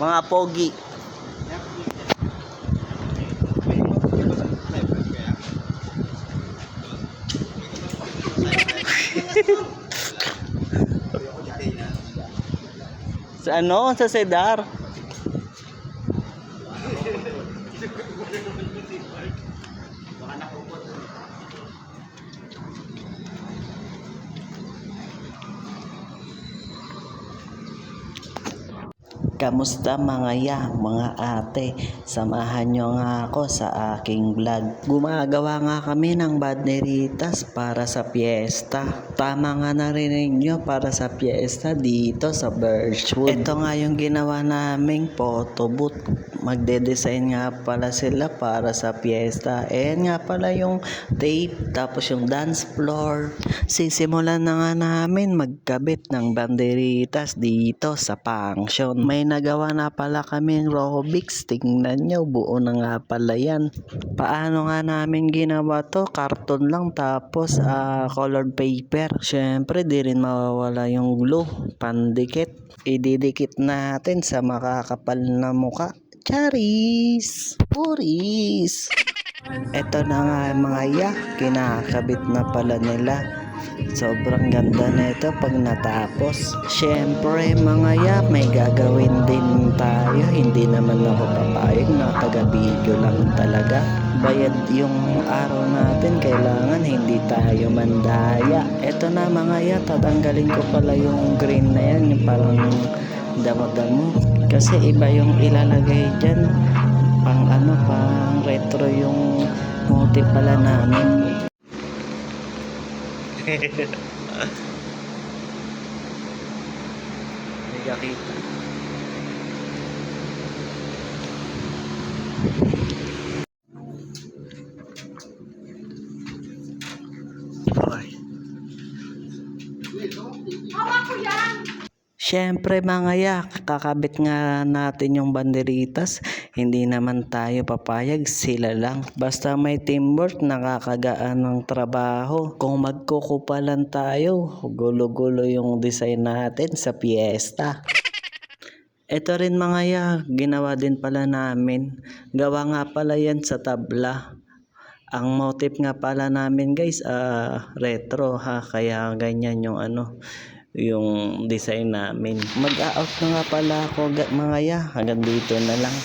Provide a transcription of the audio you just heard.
Mga pogi. Sa ano? Sa Cedar. Kamusta mga ya, mga ate? Samahan nyo nga ako sa aking vlog. Gumagawa nga kami ng banderitas para sa piyesta. Tama nga narinig nyo, para sa piyesta dito sa Birchwood. Ito nga yung ginawa naming photo booth. Magde-design nga pala sila para sa piyesta. Ayan nga pala yung tape, tapos yung dance floor. Sisimulan na nga namin magkabit ng banderitas dito sa function. May nagawa na pala kaming Robix. Tingnan nyo, buo na nga pala yan. Paano nga namin ginawa to? Karton lang tapos colored paper. Syempre di rin mawawala yung glue, pandikit. Ididikit natin sa makakapal na muka. Charis! Puris! Eto na nga mga ya, kinakabit na pala nila. Sobrang ganda na ito pag natapos. Syempre mga ya, may gagawin din tayo. Hindi naman ako papayag na taga-video lang talaga. Bayad yung araw natin, kailangan hindi tayo mandaya. Eto na mga ya, tatanggalin ko pala yung green na yan, yung parang damo-damo. Kasi iba yung ilalagay dyan. Pang retro yung motif pala namin. Hindi ka kita. Siyempre mga ya, kakabit nga natin yung banderitas. Hindi naman tayo papayag, sila lang. Basta may teamwork, nakakagaan ng trabaho. Kung magkukupalan tayo, gulo-gulo yung design natin sa piyesta. Ito rin mga ya, ginawa din pala namin. Gawa nga pala yan sa tabla. Ang motif nga pala namin guys, retro ha, kaya ganyan yung yung design namin. Mag-out na nga pala ako mga ya, hanggang dito na lang.